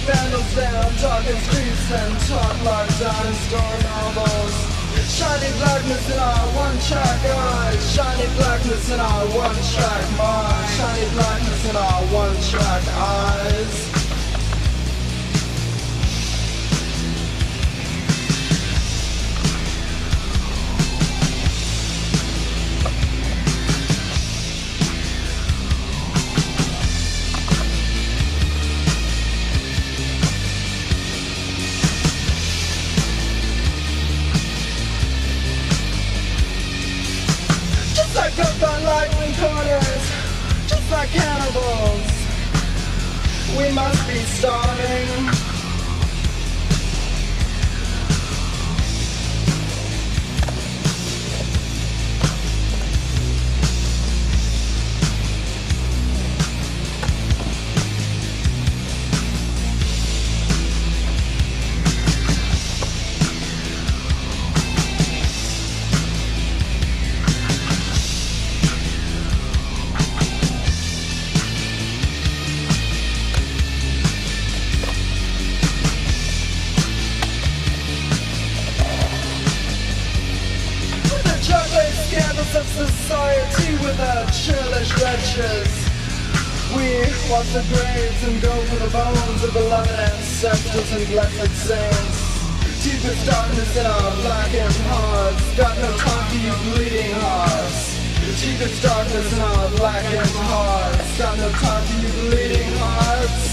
vandals down darkened streets and talk like dinosaur novels. Shiny blackness in our one-track eyes, shiny blackness in our one-track mind, shiny blackness in our one-track eyes. Like up on lightning corners, just like cannibals, we must be starving. Of society with our churlish wretches, we watch the graves and go for the bones of beloved ancestors and blessed saints. Deepest darkness in our blackened hearts, got no time for you bleeding hearts. Deepest darkness in our blackened hearts, got no time for you bleeding hearts.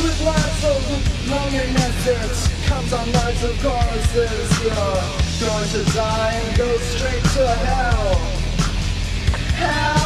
With lights of loneliness, it comes on nights of choruses. You're going to die and go straight to hell. Hell.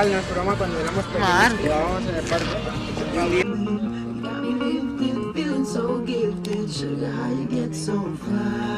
ilegal en el programa cuando éramos Man. pequeños, jugábamos en el parque. Y un día Got me lifted, feeling so gifted. Sugar, how you get so fly?